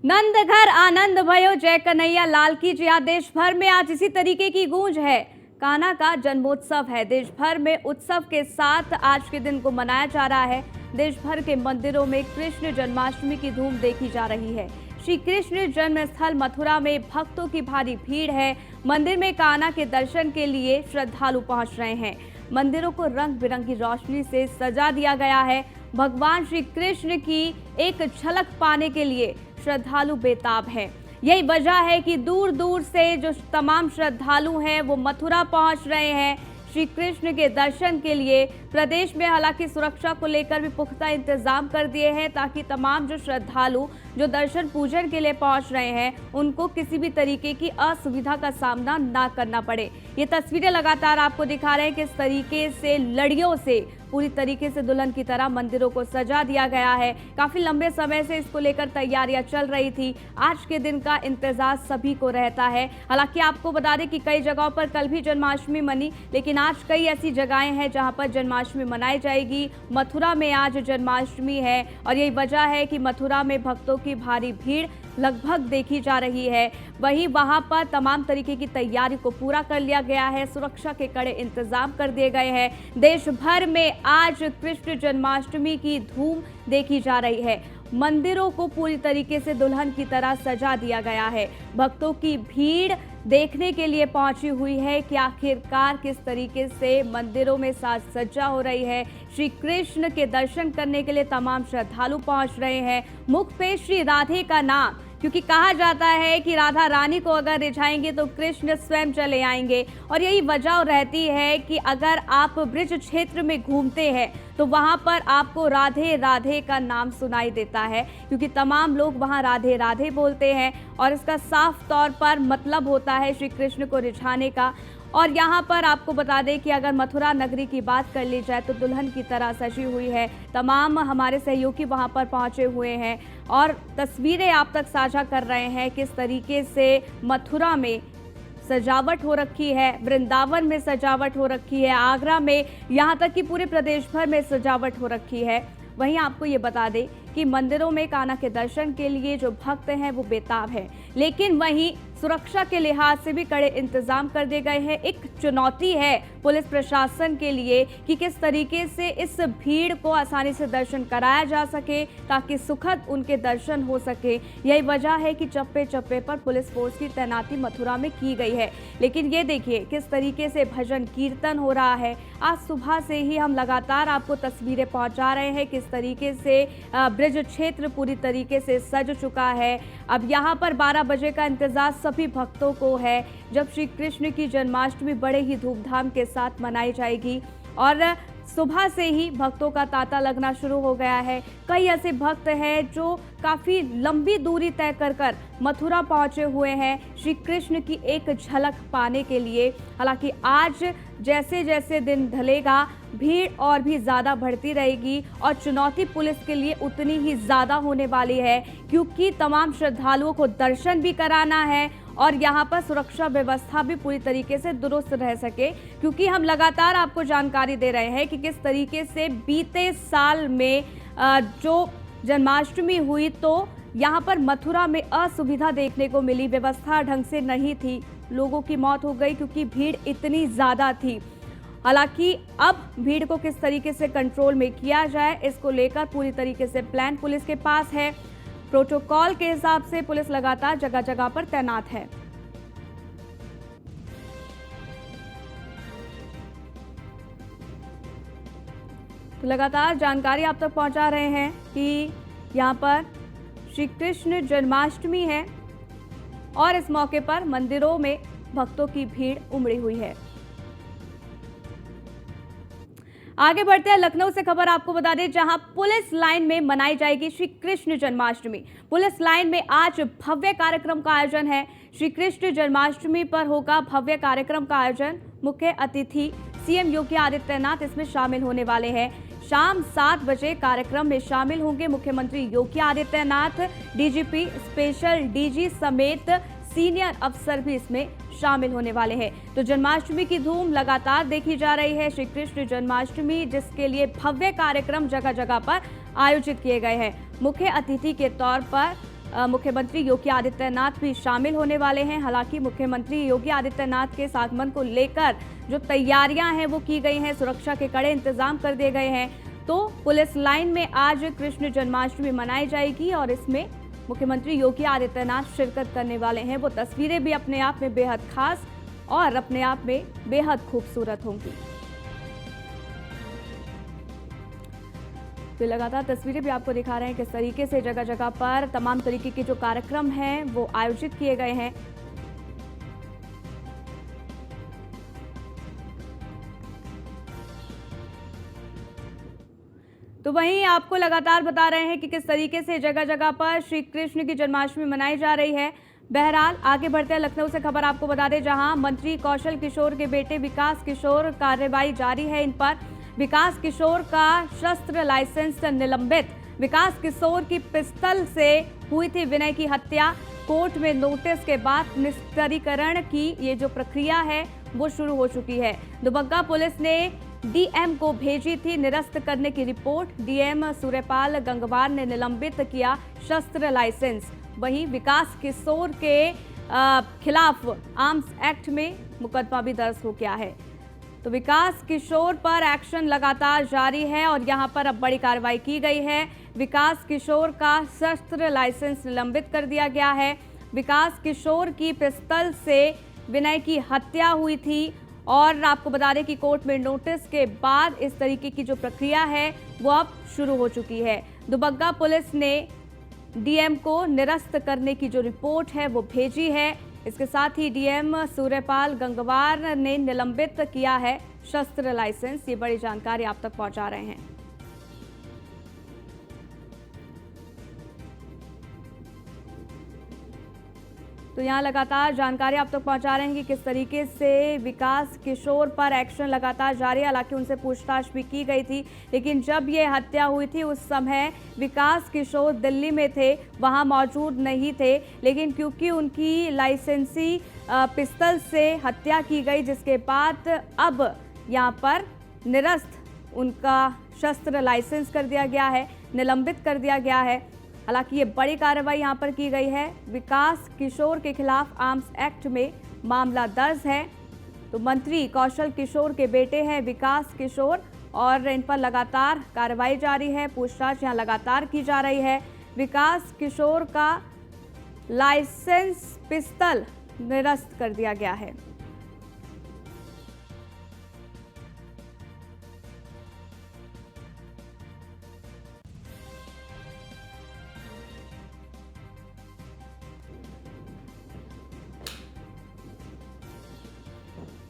नंद घर आनंद भयो, जय कन्हैया लाल की जय। देश भर में आज इसी तरीके की गूंज है। कान्हा का जन्मोत्सव है। देश भर में उत्सव के साथ आज के दिन को मनाया जा रहा है। देश भर के मंदिरों में कृष्ण जन्माष्टमी की धूम देखी जा रही है। श्री कृष्ण जन्म स्थल मथुरा में भक्तों की भारी भीड़ है। मंदिर में कान्हा के दर्शन के लिए श्रद्धालु पहुंच रहे हैं। मंदिरों को रंग बिरंगी रोशनी से सजा दिया गया है। भगवान श्री कृष्ण की एक झलक पाने के लिए श्रद्धालु बेताब हैं। यही वजह है कि दूर दूर से जो तमाम श्रद्धालु हैं वो मथुरा पहुंच रहे हैं श्री कृष्ण के दर्शन के लिए। प्रदेश में हालांकि सुरक्षा को लेकर भी पुख्ता इंतजाम कर दिए हैं ताकि तमाम जो श्रद्धालु जो दर्शन पूजन के लिए पहुंच रहे हैं उनको किसी भी तरीके की असुविधा का सामना ना करना पड़े। ये तस्वीरें लगातार आपको दिखा रहे हैं किस तरीके से लड़ियों से पूरी तरीके से दुल्हन की तरह मंदिरों को सजा दिया गया है। काफी लंबे समय से इसको लेकर तैयारियां चल रही थी। आज के दिन का इंतजार सभी को रहता है। हालांकि आपको बता दें कि कई जगहों पर कल भी जन्माष्टमी मनी, लेकिन आज कई ऐसी जगहें हैं जहां पर जन्माष्टमी मनाई जाएगी। मथुरा में आज जन्माष्टमी है और यही वजह है कि मथुरा में भक्तों की भारी भीड़ लगभग देखी जा रही है। वहीं वहां पर तमाम तरीके की तैयारी को पूरा कर लिया गया है। सुरक्षा के कड़े इंतजाम कर दिए गए हैं। देश भर में आज कृष्ण जन्माष्टमी की धूम देखी जा रही है। मंदिरों को पूरी तरीके से दुल्हन की तरह सजा दिया गया है। भक्तों की भीड़ देखने के लिए पहुंची हुई है कि आखिरकार किस तरीके से मंदिरों में साज सज्जा हो रही है। श्री कृष्ण के दर्शन करने के लिए तमाम श्रद्धालु पहुंच रहे हैं। मुख पे श्री राधे का नाम, क्योंकि कहा जाता है कि राधा रानी को अगर रिझाएंगे तो कृष्ण स्वयं चले आएंगे। और यही वजह रहती है कि अगर आप ब्रिज क्षेत्र में घूमते हैं तो वहां पर आपको राधे राधे का नाम सुनाई देता है, क्योंकि तमाम लोग वहां राधे राधे बोलते हैं और इसका साफ तौर पर मतलब होता है श्री कृष्ण को रिझाने का। और यहाँ पर आपको बता दें कि अगर मथुरा नगरी की बात कर ली जाए तो दुल्हन की तरह सजी हुई है। तमाम हमारे सहयोगी वहाँ पर पहुँचे हुए हैं और तस्वीरें आप तक साझा कर रहे हैं किस तरीके से मथुरा में सजावट हो रखी है, वृंदावन में सजावट हो रखी है, आगरा में, यहाँ तक कि पूरे प्रदेश भर में सजावट हो रखी है। वहीं आपको ये बता दें कि मंदिरों में कान्हा के दर्शन के लिए जो भक्त हैं वो बेताब हैं, लेकिन वहीं सुरक्षा के लिहाज से भी कड़े इंतजाम कर दिए गए हैं। एक चुनौती है पुलिस प्रशासन के लिए कि किस तरीके से इस भीड़ को आसानी से दर्शन कराया जा सके ताकि सुखद उनके दर्शन हो सके। यही वजह है कि चप्पे चप्पे पर पुलिस फोर्स की तैनाती मथुरा में की गई है। लेकिन ये देखिए किस तरीके से भजन कीर्तन हो रहा है। आज सुबह से ही हम लगातार आपको तस्वीरें पहुंचा रहे हैं किस तरीके से ब्रिज क्षेत्र पूरी तरीके से सज चुका है। अब यहाँ पर 12 बजे का इंतजार सभी भक्तों को है, जब श्री कृष्ण की जन्माष्टमी बड़े ही धूमधाम के साथ मनाई जाएगी। और सुबह से ही भक्तों का तांता लगना शुरू हो गया है। कई ऐसे भक्त हैं जो काफ़ी लंबी दूरी तय कर मथुरा पहुंचे हुए हैं श्री कृष्ण की एक झलक पाने के लिए। हालांकि आज जैसे जैसे दिन ढलेगा भीड़ और भी ज़्यादा बढ़ती रहेगी और चुनौती पुलिस के लिए उतनी ही ज़्यादा होने वाली है, क्योंकि तमाम श्रद्धालुओं को दर्शन भी कराना है और यहाँ पर सुरक्षा व्यवस्था भी पूरी तरीके से दुरुस्त रह सके। क्योंकि हम लगातार आपको जानकारी दे रहे हैं कि किस तरीके से बीते साल में जो जन्माष्टमी हुई तो यहाँ पर मथुरा में असुविधा देखने को मिली, व्यवस्था ढंग से नहीं थी, लोगों की मौत हो गई क्योंकि भीड़ इतनी ज़्यादा थी। हालांकि अब भीड़ को किस तरीके से कंट्रोल में किया जाए इसको लेकर पूरी तरीके से प्लान पुलिस के पास है। प्रोटोकॉल के हिसाब से पुलिस लगातार जगह जगह पर तैनात है। तो लगातार जानकारी आप तक पहुंचा रहे हैं कि यहाँ पर श्री कृष्ण जन्माष्टमी है और इस मौके पर मंदिरों में भक्तों की भीड़ उमड़ी हुई है। आगे बढ़ते हैं, लखनऊ से खबर आपको बता दें जहां पुलिस लाइन में मनाई जाएगी श्री कृष्ण जन्माष्टमी। पुलिस लाइन में आज भव्य कार्यक्रम का आयोजन है। श्री कृष्ण जन्माष्टमी पर होगा भव्य कार्यक्रम का आयोजन। मुख्य अतिथि सीएम योगी आदित्यनाथ इसमें शामिल होने वाले हैं। शाम 7 बजे कार्यक्रम में शामिल होंगे मुख्यमंत्री Yogi Adityanath. DGP, special DG समेत सीनियर अफसर भी इसमें शामिल होने वाले हैं। तो जन्माष्टमी की धूम लगातार देखी जा रही है। श्री कृष्ण जन्माष्टमी जिसके लिए भव्य कार्यक्रम जगह जगह पर आयोजित किए गए हैं। मुख्य अतिथि के तौर पर मुख्यमंत्री योगी आदित्यनाथ भी शामिल होने वाले हैं। हालांकि मुख्यमंत्री योगी आदित्यनाथ के इस आगमन को लेकर जो तैयारियां हैं वो की गई हैं, सुरक्षा के कड़े इंतजाम कर दिए गए हैं। तो पुलिस लाइन में आज कृष्ण जन्माष्टमी मनाई जाएगी और इसमें मुख्यमंत्री योगी आदित्यनाथ शिरकत करने वाले हैं। वो तस्वीरें भी अपने आप में बेहद खास और अपने आप में बेहद खूबसूरत होंगी। तो लगातार तस्वीरें भी आपको दिखा रहे हैं किस तरीके से जगह जगह पर तमाम तरीके के जो कार्यक्रम हैं वो आयोजित किए गए हैं। तो वहीं आपको लगातार बता रहे हैं कि किस तरीके से जगह जगह पर श्री कृष्ण की जन्माष्टमी मनाई जा रही है। बहरहाल आगे बढ़ते हैं, लखनऊ से खबर आपको बता दें, जहां मंत्री कौशल किशोर के बेटे विकास किशोर, कार्रवाई जारी है इन पर। विकास किशोर का शस्त्र लाइसेंस निलंबित। विकास किशोर की पिस्तल से हुई थी विनय की हत्या। कोर्ट में नोटिस के बाद निस्तारीकरण की ये जो प्रक्रिया है वो शुरू हो चुकी है। दुबग्गा पुलिस ने डीएम को भेजी थी निरस्त करने की रिपोर्ट। डीएम सूर्यपाल गंगवार ने निलंबित किया शस्त्र लाइसेंस। वहीं विकास किशोर के खिलाफ आर्म्स एक्ट में मुकदमा भी दर्ज हो गया है। तो विकास किशोर पर एक्शन लगातार जारी है और यहां पर अब बड़ी कार्रवाई की गई है। विकास किशोर का शस्त्र लाइसेंस निलंबित कर दिया गया है। विकास किशोर की पिस्तल से विनय की हत्या हुई थी और आपको बता दें कि कोर्ट में नोटिस के बाद इस तरीके की जो प्रक्रिया है वो अब शुरू हो चुकी है। दुबग्गा पुलिस ने डीएम को निरस्त करने की जो रिपोर्ट है वो भेजी है। इसके साथ ही डीएम सूर्यपाल गंगवार ने निलंबित किया है शस्त्र लाइसेंस। ये बड़ी जानकारी आप तक पहुंचा रहे हैं। तो यहाँ लगातार जानकारी आप तक पहुंचा रहे हैं कि किस तरीके से विकास किशोर पर एक्शन लगातार जारी है। हालांकि उनसे पूछताछ भी की गई थी, लेकिन जब ये हत्या हुई थी उस समय विकास किशोर दिल्ली में थे, वहां मौजूद नहीं थे। लेकिन क्योंकि उनकी लाइसेंसी पिस्तल से हत्या की गई, जिसके बाद अब यहाँ पर निरस्त उनका शस्त्र लाइसेंस कर दिया गया है, निलंबित कर दिया गया है। हालांकि ये बड़ी कार्रवाई यहाँ पर की गई है। विकास किशोर के खिलाफ आर्म्स एक्ट में मामला दर्ज है। तो मंत्री कौशल किशोर के बेटे हैं विकास किशोर और इन पर लगातार कार्रवाई जारी है, पूछताछ यहाँ लगातार की जा रही है। विकास किशोर का लाइसेंस पिस्तल निरस्त कर दिया गया है।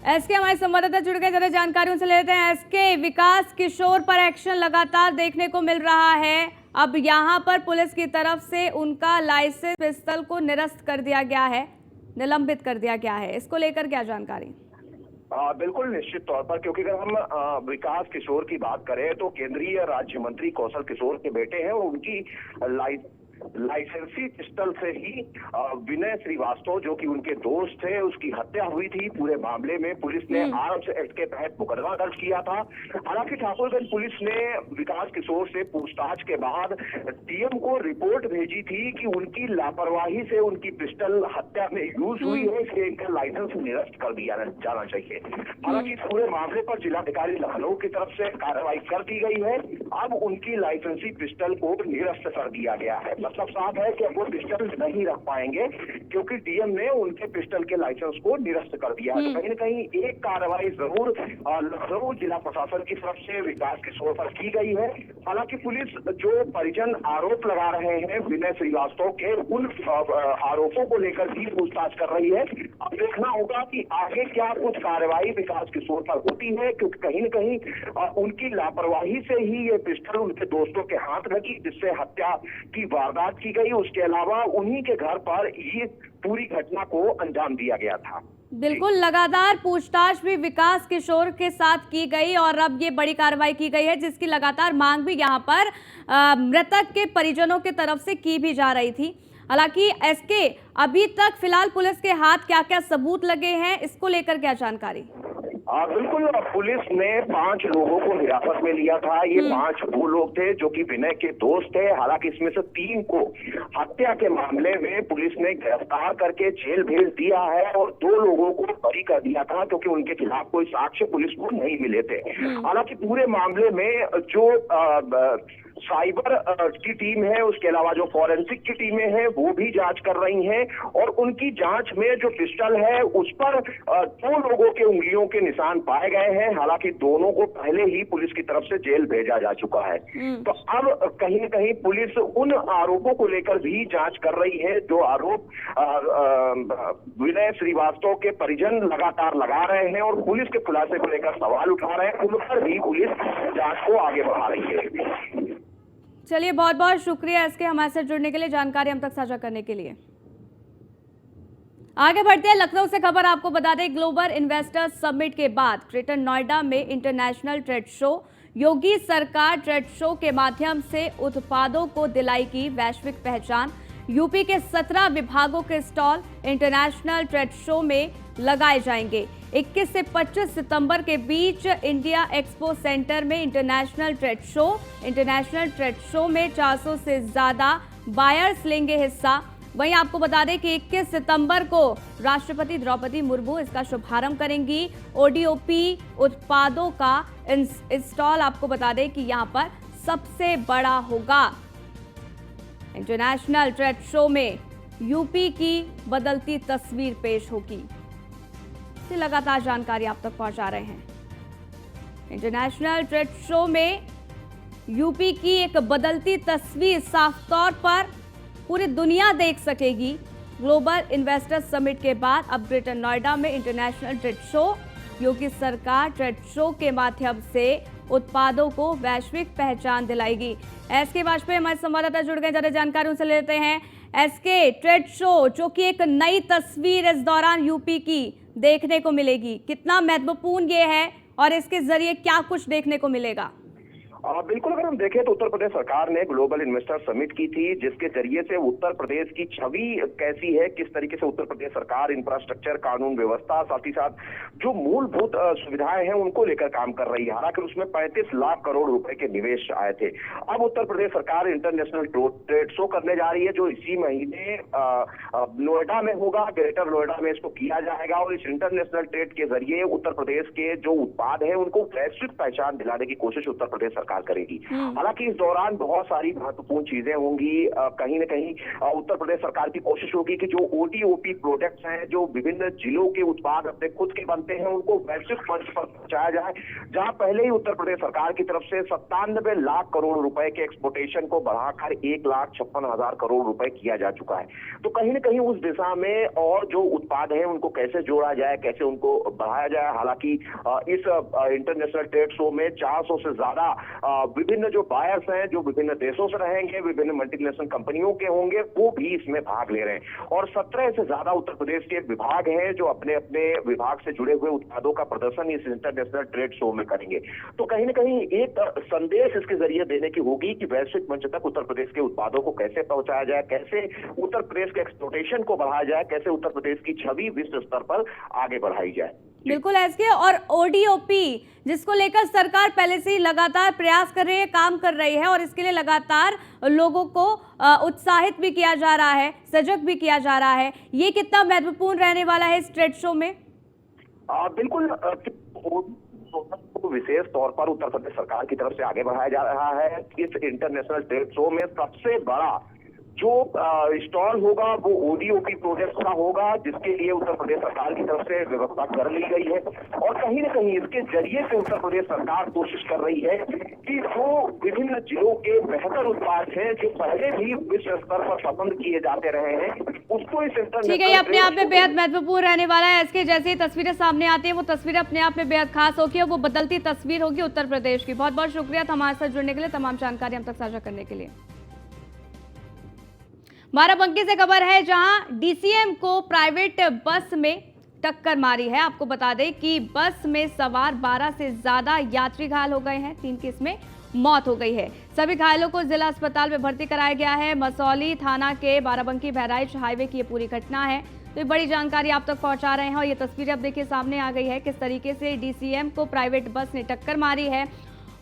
एसके हमारे संवाददाता जुड़ गए, जरा जानकारी उनसे लेते हैं। एसके, विकास किशोर पर एक्शन लगातार देखने को मिल रहा है। अब यहाँ पर पुलिस की तरफ से उनका लाइसेंस पिस्तल को निरस्त कर दिया गया है, निलंबित कर दिया गया है। इसको लेकर क्या जानकारी? बिल्कुल निश्चित तौर पर, क्योंकि अगर हम विकास किशोर की बात करें तो केंद्रीय राज्य मंत्री कौशल किशोर के बेटे हैं। उनकी लाइसेंसी पिस्टल से ही विनय श्रीवास्तव, जो कि उनके दोस्त थे, उसकी हत्या हुई थी। पूरे मामले में पुलिस ने आर्म्स एक्ट के तहत मुकदमा दर्ज किया था। हालांकि ठाकुरगंज पुलिस ने विकास किशोर से पूछताछ के बाद डीएम को रिपोर्ट भेजी थी कि उनकी लापरवाही से उनकी पिस्टल हत्या में यूज हुई है, इसलिए इनका लाइसेंस निरस्त कर दिया जाना चाहिए। हालांकि इस पूरे मामले पर जिलाधिकारी लखनऊ की तरफ से कार्रवाई कर दी गई है। अब उनकी लाइसेंसी पिस्टल को निरस्त कर दिया गया है। मतलब साफ है कि अब वो पिस्टल नहीं रख पाएंगे, क्योंकि डीएम ने उनके पिस्टल के लाइसेंस को निरस्त कर दिया है। कहीं न कहीं एक कार्रवाई जरूर लखनऊ जिला प्रशासन की तरफ से विकास किशोर पर की गई है। हालांकि पुलिस जो परिजन आरोप लगा रहे हैं विनय श्रीवास्तव के, उन आरोपों को लेकर भी पूछताछ कर रही है। अब देखना होगा कि आगे क्या कुछ कार्रवाई विकास किशोर पर होती है, क्योंकि कहीं न कहीं उनकी लापरवाही से ही ये पिस्टल उनके दोस्तों के हाथ लगी, जिससे हत्या की वारदात की गई। उसके अलावा उन्हीं के घर पर ये पूरी घटना को अंजाम दिया गया था। बिल्कुल, लगातार पूछताछ भी विकास किशोर के साथ की गई और अब ये बड़ी कार्रवाई की गई है, जिसकी लगातार मांग भी यहाँ पर मृतक के परिजनों की तरफ से की भी जा रही थी। हालांकि एसके, अभी तक फिलहाल पुलिस के हाथ क्या क्या सबूत लगे हैं, इसको लेकर क्या जानकारी? बिल्कुल, पुलिस ने 5 लोगों को हिरासत में लिया था। ये 5 वो लोग थे जो कि विनय के दोस्त थे। हालांकि इसमें से 3 को हत्या के मामले में पुलिस ने गिरफ्तार करके जेल भेज दिया है और 2 लोगों को बरी कर दिया था क्योंकि उनके खिलाफ कोई साक्ष्य पुलिस को नहीं मिले थे। हालांकि पूरे मामले में जो साइबर की टीम है, उसके अलावा जो फॉरेंसिक की टीमें हैं वो भी जांच कर रही हैं और उनकी जांच में जो पिस्टल है उस पर 2 लोगों के उंगलियों के निशान पाए गए हैं। हालांकि दोनों को पहले ही पुलिस की तरफ से जेल भेजा जा चुका है। तो अब कहीं न कहीं पुलिस उन आरोपों को लेकर भी जांच कर रही है जो आरोप विनय श्रीवास्तव के परिजन लगातार लगा रहे हैं और पुलिस के खुलासे को लेकर सवाल उठा रहे हैं। उन पर भी पुलिस जांच को आगे बढ़ा रही है। चलिए, बहुत बहुत शुक्रिया इसके हमारे साथ जुड़ने के लिए, जानकारी हम तक साझा करने के लिए। आगे बढ़ते हैं, लखनऊ से खबर आपको बता दें, ग्लोबल इन्वेस्टर्स समिट के बाद ग्रेटर नोएडा में इंटरनेशनल ट्रेड शो। योगी सरकार ट्रेड शो के माध्यम से उत्पादों को दिलाएगी वैश्विक पहचान। यूपी के 17 विभागों के स्टॉल इंटरनेशनल ट्रेड शो में लगाए जाएंगे। 21 से 25 सितंबर के बीच इंडिया एक्सपो सेंटर में इंटरनेशनल ट्रेड शो में 400 से ज्यादा बायर्स लेंगे हिस्सा। वहीं आपको बता दें कि 21 सितंबर को राष्ट्रपति द्रौपदी मुर्मू इसका शुभारंभ करेंगी। ओडीओपी उत्पादों का स्टॉल आपको बता दें कि यहां पर सबसे बड़ा होगा। इंटरनेशनल ट्रेड शो में यूपी की बदलती तस्वीर पेश होगी। लगातार जानकारी आप तक पहुंचा रहे हैं। इंटरनेशनल ट्रेड शो में यूपी की एक बदलती तस्वीर साफ तौर पर पूरी दुनिया देख सकेगी। ग्लोबल इन्वेस्टर्स समिट के बाद अब ग्रेटर नोएडा में इंटरनेशनल ट्रेड शो। योगी सरकार ट्रेड शो के माध्यम से उत्पादों को वैश्विक पहचान दिलाएगी। एसके वाजपेयी हमारे संवाददाता जुड़ गए, ज्यादा जानकारी उनसे लेते हैं। एसके, ट्रेड शो जो कि एक नई तस्वीर इस दौरान यूपी की देखने को मिलेगी, कितना महत्वपूर्ण ये है और इसके जरिए क्या कुछ देखने को मिलेगा? बिल्कुल, अगर हम देखें तो उत्तर प्रदेश सरकार ने ग्लोबल इन्वेस्टर समिट की थी जिसके जरिए से उत्तर प्रदेश की छवि कैसी है, किस तरीके से उत्तर प्रदेश सरकार इंफ्रास्ट्रक्चर, कानून व्यवस्था, साथ ही साथ जो मूलभूत सुविधाएं हैं उनको लेकर काम कर रही है। हालांकि उसमें 35 लाख करोड़ रुपए के निवेश आए थे। अब उत्तर प्रदेश सरकार इंटरनेशनल ट्रेड शो करने जा रही है जो इसी महीने नोएडा में होगा। ग्रेटर नोएडा में इसको किया जाएगा और इस इंटरनेशनल ट्रेड के जरिए उत्तर प्रदेश के जो उत्पाद है उनको वैश्विक पहचान दिलाने की कोशिश उत्तर प्रदेश सरकार करेगी। हालांकि इस दौरान बहुत सारी महत्वपूर्ण चीजें होंगी। कहीं न कहीं उत्तर प्रदेश सरकार की कोशिश होगी कि जो ओडीओपी प्रोडक्ट्स हैं, जो विभिन्न जिलों के उत्पाद अपने खुद के बनते हैं, उनको वैश्विक मंच पर पहुंचाया जाए। जहां पहले ही उत्तर प्रदेश सरकार की तरफ से 97 लाख करोड़ रुपए के एक्सपोर्टेशन को बढ़ाकर 1,56,000 करोड़ रुपए किया जा चुका है। तो कहीं न कहीं उस दिशा में और जो उत्पाद हैं उनको कैसे जोड़ा जाए, कैसे उनको बढ़ाया जाए। हालांकि इस इंटरनेशनल ट्रेड शो में 400 से ज्यादा विभिन्न जो बायर्स हैं, जो विभिन्न देशों से रहेंगे, विभिन्न मल्टीनेशनल कंपनियों के होंगे, वो भी इसमें भाग ले रहे हैं। और 17 से ज्यादा उत्तर प्रदेश के विभाग हैं जो अपने अपने विभाग से जुड़े हुए उत्पादों का प्रदर्शन इस इंटरनेशनल ट्रेड शो में करेंगे। तो कहीं ना कहीं एक संदेश इसके जरिए देने की होगी कि वैश्विक मंच तक उत्तर प्रदेश के उत्पादों को कैसे पहुंचाया जाए, कैसे उत्तर प्रदेश के एक्सपोर्टेशन को बढ़ाया जाए, कैसे उत्तर प्रदेश की छवि विश्व स्तर पर आगे बढ़ाई जाए। बिल्कुल एसके, और ओडीओपी जिसको लेकर सरकार पहले से ही लगातार प्रयास कर रही है, काम कर रही है और इसके लिए लगातार लोगों को उत्साहित भी किया जा रहा है, सजग भी किया जा रहा है। ये कितना महत्वपूर्ण रहने वाला है इस ट्रेड शो में? बिल्कुल, विशेष तौर पर उत्तर प्रदेश सरकार की तरफ से आगे बढ़ाया जा रहा है। इस इंटरनेशनल ट्रेड शो में सबसे बड़ा जो स्टॉल होगा वो ओडीओपी प्रोजेक्ट का होगा, जिसके लिए उत्तर प्रदेश सरकार की तरफ से व्यवस्था कर ली गई है। और कहीं न कहीं इसके जरिए से उत्तर प्रदेश सरकार कोशिश कर रही है कि जो विभिन्न जिलों के बेहतर उत्पाद हैं जो पहले भी विश्व स्तर पर पसंद किए जाते रहे हैं, उसको इस इंटरनेशनल, ठीक है, ये अपने आप में बेहद महत्वपूर्ण रहने वाला है। इसके जैसे ही तस्वीरें सामने आती है वो तस्वीरें अपने आप में बेहद खास होगी और वो बदलती तस्वीर होगी उत्तर प्रदेश की। बहुत बहुत शुक्रिया हमारे साथ जुड़ने के लिए, तमाम जानकारी हम तक साझा करने के लिए। बाराबंकी से खबर है जहां डीसीएम को प्राइवेट बस में टक्कर मारी है। आपको बता दें कि बस में सवार 12 से ज्यादा यात्री घायल हो गए हैं, 3 की इसमें मौत हो गई है। सभी घायलों को जिला अस्पताल में भर्ती कराया गया है। मसौली थाना के बाराबंकी बहराइच हाईवे की ये पूरी घटना है। तो ये बड़ी जानकारी आप तक पहुंचा रहे हैं और ये तस्वीरें अब देखिए सामने आ गई है किस तरीके से डीसीएम को प्राइवेट बस ने टक्कर मारी है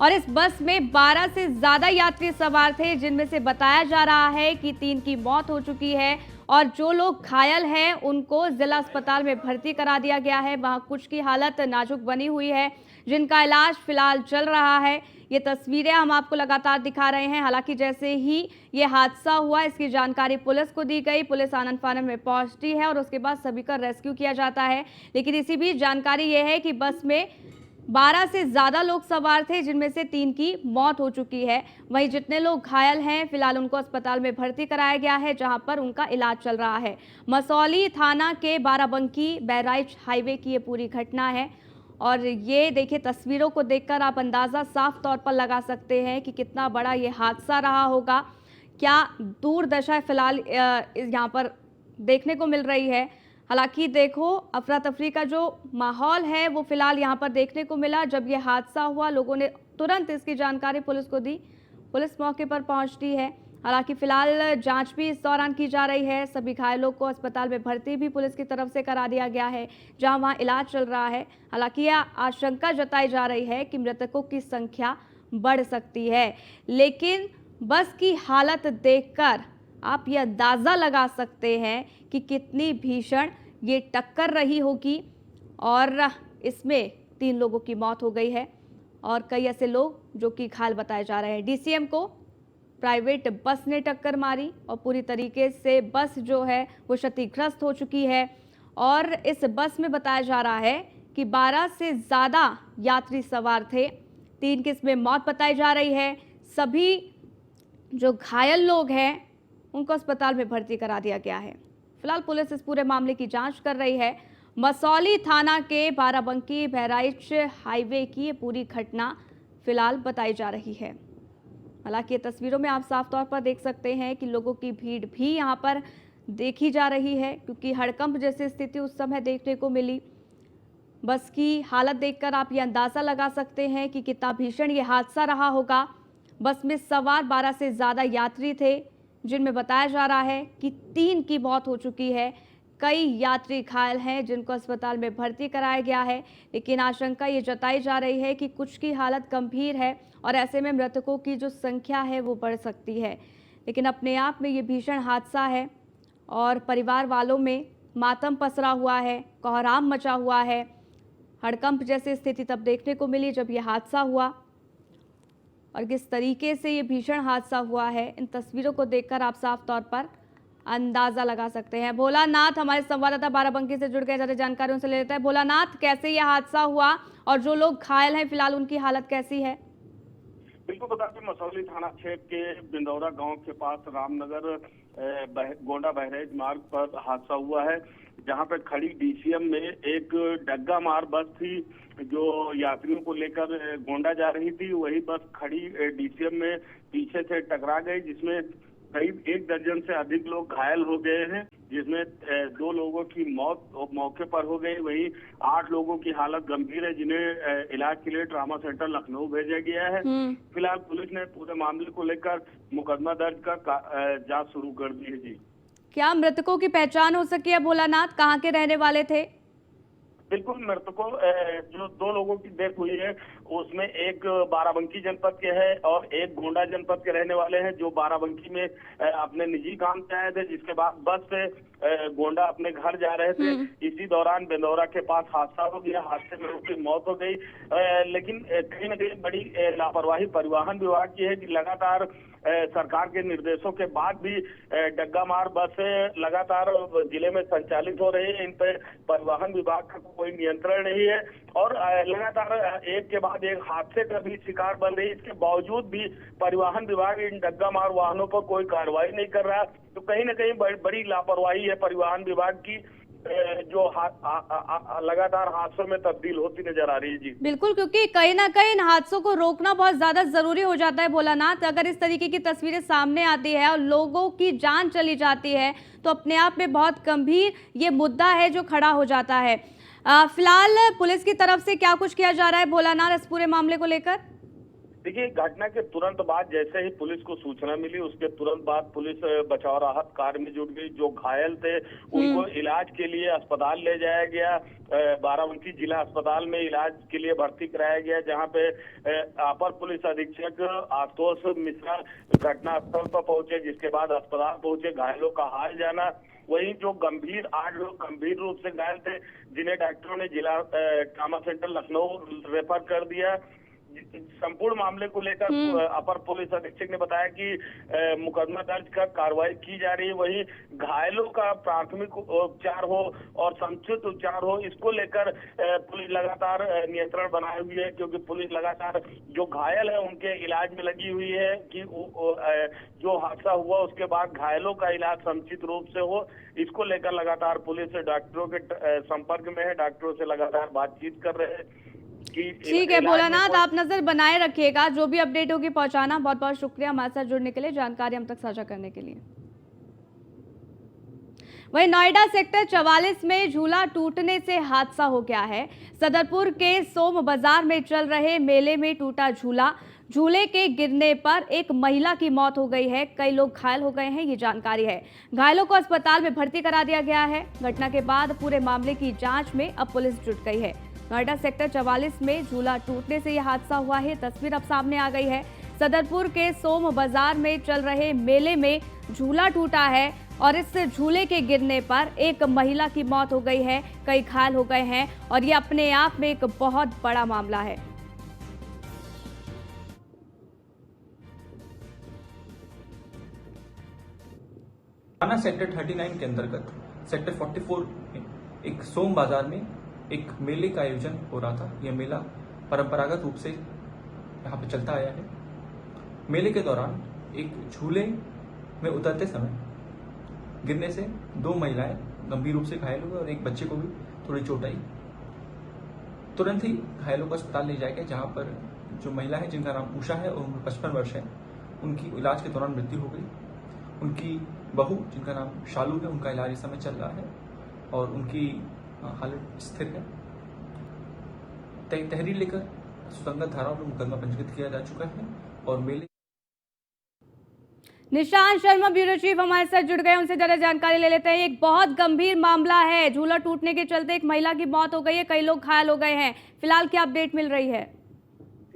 और इस बस में 12 से ज्यादा यात्री सवार थे, जिनमें से बताया जा रहा है कि 3 की मौत हो चुकी है और जो लोग घायल हैं उनको जिला अस्पताल में भर्ती करा दिया गया है। वहां कुछ की हालत नाजुक बनी हुई है, जिनका इलाज फिलहाल चल रहा है। ये तस्वीरें हम आपको लगातार दिखा रहे हैं। हालांकि जैसे ही ये हादसा हुआ, इसकी जानकारी पुलिस को दी गई, पुलिस आनन फानन में पहुंचती है और उसके बाद सभी का रेस्क्यू किया जाता है। लेकिन इसी बीच जानकारी ये है कि बस में 12 से ज्यादा लोग सवार थे, जिनमें से 3 की मौत हो चुकी है। वहीं जितने लोग घायल हैं फिलहाल उनको अस्पताल में भर्ती कराया गया है, जहां पर उनका इलाज चल रहा है। मसौली थाना के बाराबंकी बहराइच हाईवे की ये पूरी घटना है और ये देखिए तस्वीरों को देखकर आप अंदाजा साफ तौर पर लगा सकते हैं कि कितना बड़ा ये हादसा रहा होगा। क्या दुर्दशा फिलहाल यहाँ पर देखने को मिल रही है। हालांकि देखो अफरा तफरी का जो माहौल है वो फिलहाल यहाँ पर देखने को मिला। जब ये हादसा हुआ लोगों ने तुरंत इसकी जानकारी पुलिस को दी, पुलिस मौके पर पहुंचती है। हालांकि फिलहाल जांच भी इस दौरान की जा रही है। सभी घायलों को अस्पताल में भर्ती भी पुलिस की तरफ से करा दिया गया है, जहां वहां इलाज चल रहा है। हालांकि यह आशंका जताई जा रही है कि मृतकों की संख्या बढ़ सकती है, लेकिन बस की हालत देखकर आप ये अंदाज़ा लगा सकते हैं कि कितनी भीषण ये टक्कर रही होगी और इसमें 3 लोगों की मौत हो गई है और कई ऐसे लोग जो कि घायल बताए जा रहे हैं। डीसीएम को प्राइवेट बस ने टक्कर मारी और पूरी तरीके से बस जो है वो क्षतिग्रस्त हो चुकी है और इस बस में बताया जा रहा है कि 12 से ज़्यादा यात्री सवार थे। 3 की इसमें मौत बताई जा रही है। सभी जो घायल लोग हैं उनको अस्पताल में भर्ती करा दिया गया है। फिलहाल पुलिस इस पूरे मामले की जांच कर रही है। मसौली थाना के बाराबंकी बहराइच हाईवे की ये पूरी घटना फिलहाल बताई जा रही है। हालांकि तस्वीरों में आप साफ तौर पर देख सकते हैं कि लोगों की भीड़ भी यहाँ पर देखी जा रही है, क्योंकि हड़कंप जैसी स्थिति उस समय देखने को मिली। बस की हालत देखकर आप ये अंदाज़ा लगा सकते हैं कि कितना भीषण ये हादसा रहा होगा। बस में सवार 12 से ज़्यादा यात्री थे, जिनमें बताया जा रहा है कि 3 की मौत हो चुकी है। कई यात्री घायल हैं जिनको अस्पताल में भर्ती कराया गया है, लेकिन आशंका ये जताई जा रही है कि कुछ की हालत गंभीर है और ऐसे में मृतकों की जो संख्या है वो बढ़ सकती है। लेकिन अपने आप में ये भीषण हादसा है और परिवार वालों में मातम पसरा हुआ है, कोहराम मचा हुआ है। हड़कंप जैसी स्थिति तब देखने को मिली जब ये हादसा हुआ और किस तरीके से ये भीषण हादसा हुआ है, इन तस्वीरों को देखकर आप साफ तौर पर अंदाजा लगा सकते हैं। भोलानाथ हमारे संवाददाता बाराबंकी से जुड़ गए, ज्यादा जानकारी उनसे ले लेते हैं। भोलानाथ, कैसे ये हादसा हुआ और जो लोग घायल हैं फिलहाल उनकी हालत कैसी है? बिल्कुल बता दें, मसौली थाना क्षेत्र के बिंदौरा गांव के पास रामनगर गोंडा बहराइच मार्ग पर हादसा हुआ है, जहां पर खड़ी डीसीएम में एक डग्गा मार बस थी जो यात्रियों को लेकर गोंडा जा रही थी। वही बस खड़ी डीसीएम में पीछे से टकरा गई, जिसमें करीब 1 दर्जन से अधिक लोग घायल हो गए हैं, जिसमें 2 लोगों की मौत मौके पर हो गई। वहीं 8 लोगों की हालत गंभीर है, जिन्हें इलाज के लिए ट्रामा सेंटर लखनऊ भेजा गया है। फिलहाल पुलिस ने पूरे मामले को लेकर मुकदमा दर्ज कर जांच शुरू कर दी है। जी, क्या मृतकों की पहचान हो सकी है? भोलानाथ, कहाँ के रहने वाले थे? बिल्कुल, मृतकों जो 2 लोगों की डेथ हुई है उसमें एक बाराबंकी जनपद के है और एक गोंडा जनपद के रहने वाले हैं, जो बाराबंकी में अपने निजी काम से आए थे, जिसके बाद बस से गोंडा अपने घर जा रहे थे। इसी दौरान बिंदौरा के पास हादसा हो गया, हादसे में उसकी मौत हो गई। लेकिन कहीं न कहीं बड़ी लापरवाही परिवहन विभाग की है कि लगातार सरकार के निर्देशों के बाद भी डग्गा मार बस लगातार जिले में संचालित हो रही है। इन पर परिवहन विभाग का कोई नियंत्रण नहीं है और लगातार एक के बाद एक हादसे का भी शिकार बन रही है। इसके बावजूद भी परिवहन विभाग इन डग्गा मार वाहनों पर कोई कार्रवाई नहीं कर रहा, तो कहीं न कहीं बड़ी लापरवाही है परिवहन विभाग की, जो लगातार हादसों में तब्दील होती नजर आ रही है। जी बिल्कुल, क्योंकि कहीं ना कहीं इन हादसों को रोकना बहुत ज्यादा जरूरी हो जाता है। भोलानाथ, अगर इस तरीके की तस्वीरें सामने आती है और लोगों की जान चली जाती है तो अपने आप में बहुत गंभीर ये मुद्दा है जो खड़ा हो जाता है। फिलहाल पुलिस की तरफ से क्या कुछ किया जा रहा है भोलानाथ इस पूरे मामले को लेकर? देखिए, घटना के तुरंत बाद जैसे ही पुलिस को सूचना मिली, उसके तुरंत बाद पुलिस बचाव राहत कार्य में जुट गई। जो घायल थे उनको इलाज के लिए अस्पताल ले जाया गया, बाराबंकी जिला अस्पताल में इलाज के लिए भर्ती कराया गया, जहां पे अपर पुलिस अधीक्षक आशुतोष मिश्रा घटनास्थल पर पहुंचे, जिसके बाद अस्पताल पहुंचे। घायलों का हाल जाना। वहीं जो 8 लोग गंभीर रूप से घायल थे, जिन्हें डॉक्टरों ने जिला ट्रॉमा सेंटर लखनऊ रेफर कर दिया। संपूर्ण मामले को लेकर अपर पुलिस अधीक्षक ने बताया कि मुकदमा दर्ज कर कार्रवाई की जा रही है। वहीं घायलों का प्राथमिक उपचार हो और समुचित उपचार हो, इसको लेकर पुलिस लगातार नियंत्रण बनाए हुई है, क्योंकि पुलिस लगातार जो घायल है उनके इलाज में लगी हुई है कि जो हादसा हुआ उसके बाद घायलों का इलाज समुचित रूप से हो। इसको लेकर लगातार पुलिस डॉक्टरों के संपर्क में है, डॉक्टरों से लगातार बातचीत कर रहे हैं। ठीक है भोलानाथ, आप नजर बनाए रखिएगा, जो भी अपडेट होगी पहुंचाना। बहुत बहुत शुक्रिया हमारे साथ जुड़ने के लिए, जानकारी हम तक साझा करने के लिए। वहीं नोएडा सेक्टर 44 में झूला टूटने से हादसा हो गया है। सदरपुर के सोम बाजार में चल रहे मेले में टूटा झूला। झूले के गिरने पर एक महिला की मौत हो गई है, कई लोग घायल हो गए हैं, ये जानकारी है। घायलों को अस्पताल में भर्ती करा दिया गया है। घटना के बाद पूरे मामले की जांच में अब पुलिस जुट गई है। नोएडा सेक्टर 44 में झूला टूटने से यह हादसा हुआ है। तस्वीर अब सामने आ गई है। सदरपुर के सोम बाजार में चल रहे मेले में झूला टूटा है और इस झूले के गिरने पर एक महिला की मौत हो गई है, कई घायल हो गए हैं और ये अपने आप में एक बहुत बड़ा मामला है। थाना सेक्टर 39 के अंतर्गत सेक्टर 44 में एक सोम बाजार में एक मेले का आयोजन हो रहा था। यह मेला परंपरागत रूप से यहाँ पे चलता आया है। मेले के दौरान एक झूले में उतरते समय गिरने से 2 महिलाएं गंभीर रूप से घायल हुई और एक बच्चे को भी थोड़ी चोट आई। तुरंत ही घायलों को अस्पताल ले जाया गया, जहाँ पर जो महिला है जिनका नाम उषा है और उम्र 55 वर्ष है, उनकी इलाज के दौरान मृत्यु हो गई। उनकी बहू जिनका नाम शालू है, उनका इलाज इस समय चल रहा है और उनकी हालत स्थिर है। तहरीर लेकर सुसंगत धाराओं में मुकदमा पंजीकृत किया जा चुका है और मेले। निशांत शर्मा ब्यूरो चीफ हमारे साथ जुड़ गए, उनसे ज्यादा जानकारी ले लेते हैं। एक बहुत गंभीर मामला है, झूला टूटने के चलते एक महिला की मौत हो गई है, कई लोग घायल हो गए हैं। फिलहाल क्या अपडेट मिल रही है?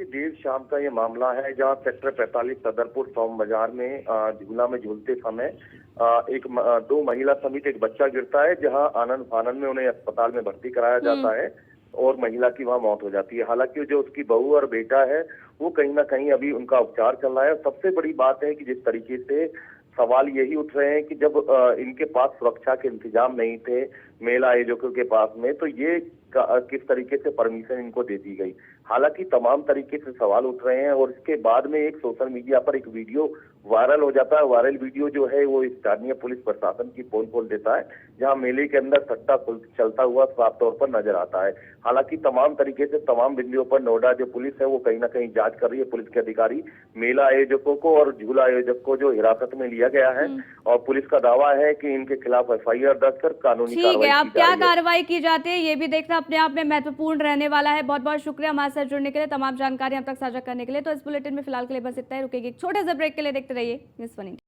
देर शाम का ये मामला है, जहां सेक्टर 45 सदरपुर सोम बाजार में झूला में झूलते समय 2 महिला समेत एक बच्चा गिरता है, जहां आनंद फानंद में उन्हें अस्पताल में भर्ती कराया जाता है और महिला की वहां मौत हो जाती है। हालांकि जो उसकी बहू और बेटा है वो कहीं ना कहीं अभी उनका उपचार चल रहा है। सबसे बड़ी बात है कि जिस तरीके से सवाल यही उठ रहे हैं कि जब इनके पास सुरक्षा के इंतजाम नहीं थे मेला आयोजकों के पास में, तो ये किस तरीके से परमिशन इनको दे दी गई। हालांकि तमाम तरीके से सवाल उठ रहे हैं और इसके बाद में एक सोशल मीडिया पर एक वीडियो वायरल हो जाता है। वायरल वीडियो जो है वो स्थानीय पुलिस प्रशासन की पोल खोल देता है, जहां मेले के अंदर सट्टा चलता हुआ साफ तौर पर नजर आता है। हालांकि तमाम तरीके से तमाम बिंदुओं पर नोएडा जो पुलिस है वो कहीं ना कहीं जांच कर रही है। पुलिस के अधिकारी मेला आयोजकों को और झूला आयोजक को जो हिरासत में लिया गया है और पुलिस का दावा है कि इनके खिलाफ FIR दर्ज कर कानूनी कार्रवाई। अब क्या कार्रवाई की जाती है ये भी देखना अपने आप में महत्वपूर्ण रहने वाला है। बहुत बहुत शुक्रिया हमारे साथ जुड़ने के लिए, तमाम जानकारी हम तक साझा करने के लिए। तो इस बुलेटिन में फिलहाल के लिए बस इतना ही, रुकेगी एक छोटे से ब्रेक के लिए। देखते रहिए न्यूज़ 1 इंडिया।